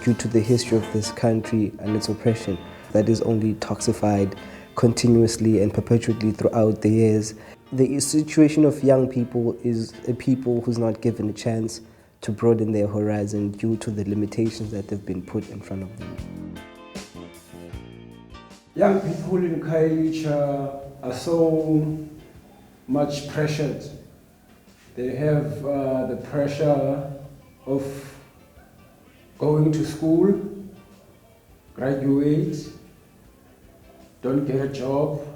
due to the history of this country and its oppression that is only toxified continuously and perpetually throughout the years. The situation of young people is a people who's not given a chance to broaden their horizon due to the limitations that have been put in front of them. Young people in KHAYELITSHA are so much pressured. They have the pressure of going to school, graduate, don't get a job.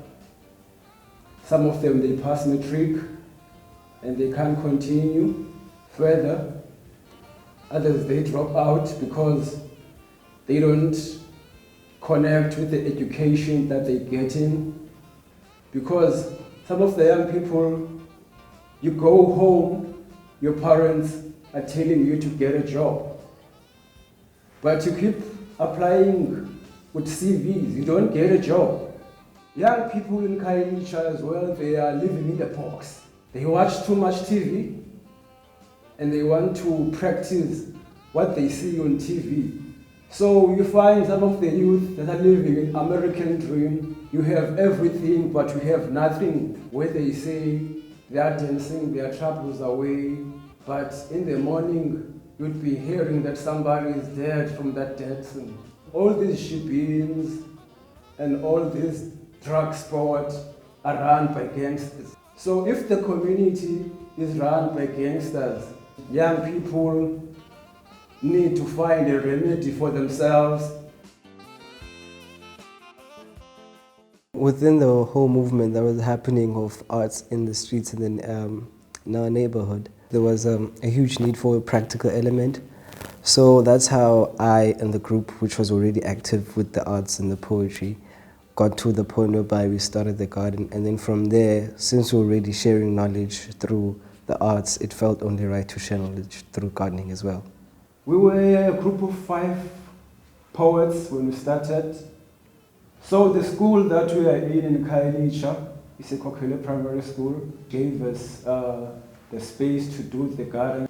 Some of them, they pass matric and they can't continue further. Others, they drop out because they don't connect with the education that they're getting. Because some of the young people, you go home, your parents are telling you to get a job. But you keep applying with CVs, you don't get a job. Young people in KHAYELITSHA as well, they are living in the box. They watch too much TV and they want to practice what they see on TV. So you find some of the youth that are living an American dream. You have everything, but you have nothing. Where they say they are dancing their troubles away, but in the morning you'd be hearing that somebody is dead from that dancing. All these ship-ins and all this drug sport are run by gangsters. So if the community is run by gangsters, young people need to find a remedy for themselves. Within the whole movement that was happening of arts in the streets and in our neighborhood, there was a huge need for a practical element. So that's how I and the group, which was already active with the arts and the poetry, got to the point whereby we started the garden. And then from there, since we were already sharing knowledge through the arts, it felt only right to share knowledge through gardening as well. We were a group of 5 poets when we started. So the school that we are in KHAYELITSHA, is a primary school, gave us the space to do the garden.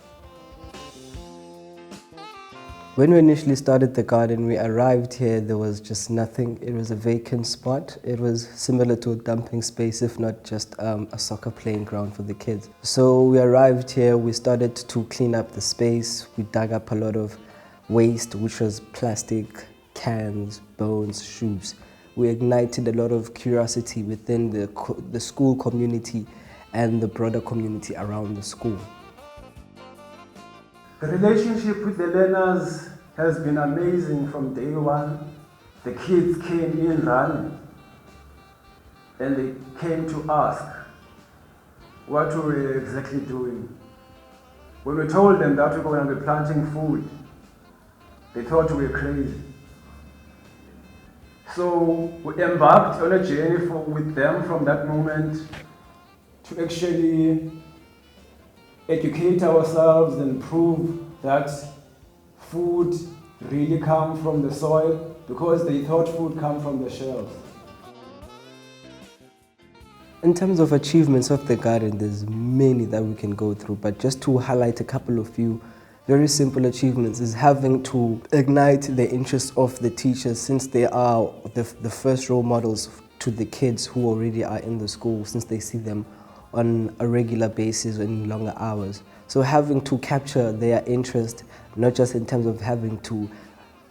When we initially started the garden, we arrived here, there was just nothing. It was a vacant spot. It was similar to a dumping space, if not just a soccer playing ground for the kids. So we arrived here, we started to clean up the space. We dug up a lot of waste, which was plastic, cans, bones, shoes. We ignited a lot of curiosity within the school community and the broader community around the school. The relationship with the learners has been amazing from day one. The kids came in running and they came to ask what we were exactly doing. When we told them that we were going to be planting food, they thought we were crazy. So we embarked on a journey with them from that moment to actually educate ourselves and prove that food really comes from the soil, because they thought food comes from the shelves. In terms of achievements of the garden, there's many that we can go through, but just to highlight a couple of few very simple achievements is having to ignite the interest of the teachers, since they are the first role models to the kids who already are in the school, since they see them on a regular basis in longer hours. So having to capture their interest, not just in terms of having to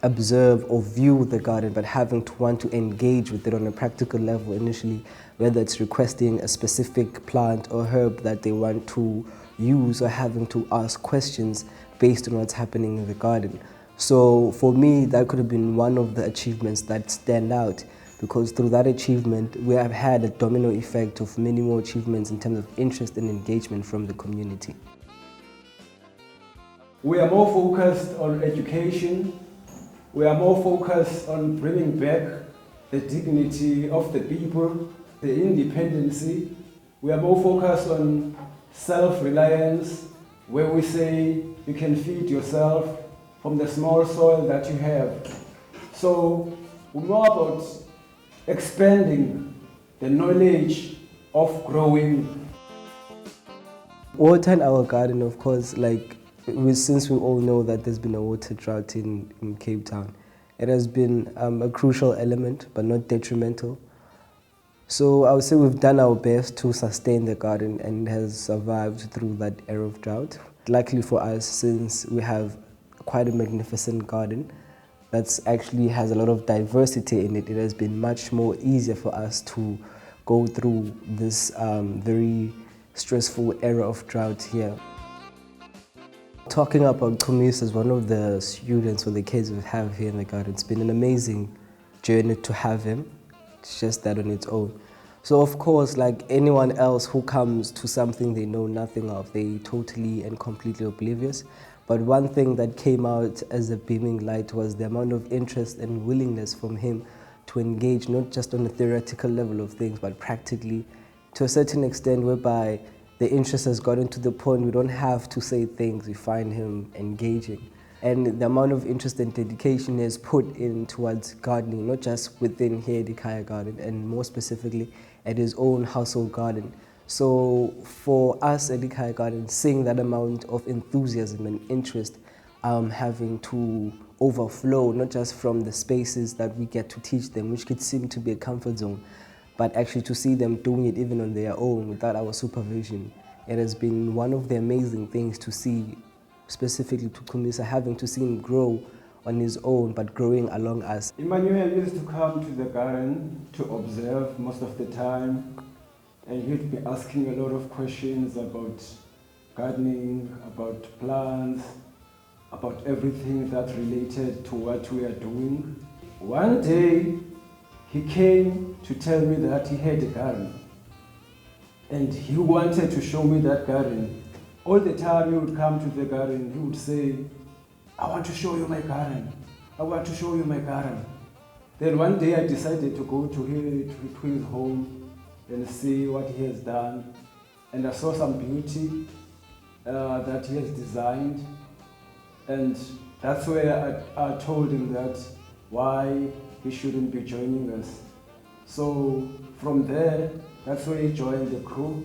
observe or view the garden, but having to want to engage with it on a practical level initially, whether it's requesting a specific plant or herb that they want to use, or having to ask questions based on what's happening in the garden. So for me, that could have been one of the achievements that stand out, because through that achievement, we have had a domino effect of many more achievements in terms of interest and engagement from the community. We are more focused on education. We are more focused on bringing back the dignity of the people, the independency. We are more focused on self-reliance, where we say you can feed yourself from the small soil that you have. So we're more about expanding the knowledge of growing. Water in our garden, of course, like Since we all know that there's been a water drought in Cape Town, it has been a crucial element, but not detrimental. So I would say we've done our best to sustain the garden, and it has survived through that era of drought. Luckily for us, since we have quite a magnificent garden that's actually has a lot of diversity in it, it has been much more easier for us to go through this very stressful era of drought here. Talking about Kumis as one of the students or the kids we have here in the garden, it's been an amazing journey to have him. It's just that on its own. So of course, like anyone else who comes to something they know nothing of, they totally and completely oblivious. But one thing that came out as a beaming light was the amount of interest and willingness from him to engage, not just on a theoretical level of things, but practically to a certain extent, whereby the interest has gotten to the point we don't have to say things, we find him engaging. And the amount of interest and dedication he has put in towards gardening, not just within here at Ikhaya Garden, and more specifically at his own household garden. So for us at Ikhaya Garden, seeing that amount of enthusiasm and interest having to overflow, not just from the spaces that we get to teach them, which could seem to be a comfort zone, but actually to see them doing it even on their own without our supervision. It has been one of the amazing things to see, specifically to Kumisa, having to see him grow on his own, but growing along us. Emmanuel used to come to the garden to observe most of the time, and he'd be asking a lot of questions about gardening, about plants, about everything that related to what we are doing. One day, he came to tell me that he had a garden, and he wanted to show me that garden. All the time he would come to the garden, he would say, "I want to show you my garden. I want to show you my garden." Then one day I decided to go to his home and see what he has done. And I saw some beauty that he has designed. And that's where I told him that why he shouldn't be joining us. So from there, that's where he joined the crew.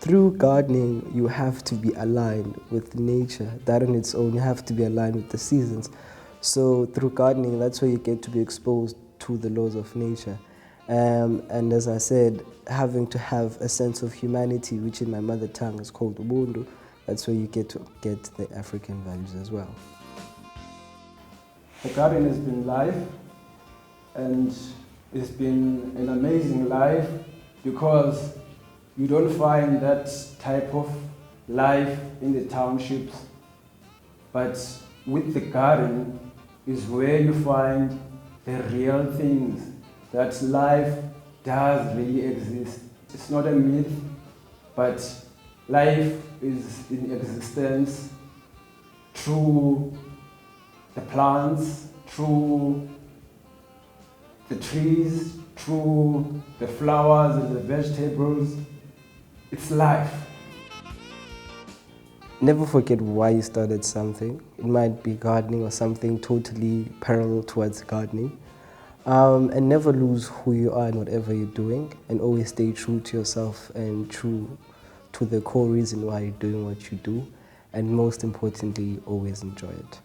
Through gardening, you have to be aligned with nature. That on its own, you have to be aligned with the seasons. So through gardening, that's where you get to be exposed to the laws of nature. And as I said, having to have a sense of humanity, which in my mother tongue is called Ubuntu, that's where you get to get the African values as well. The garden has been life, and it's been an amazing life because you don't find that type of life in the townships, but with the garden is where you find the real things, that life does really exist. It's not a myth, but life is in existence through the plants, through the trees, through the flowers and the vegetables. It's life. Never forget why you started something. It might be gardening or something totally parallel towards gardening. And never lose who you are in whatever you're doing, and always stay true to yourself and true to the core reason why you're doing what you do. And most importantly, always enjoy it.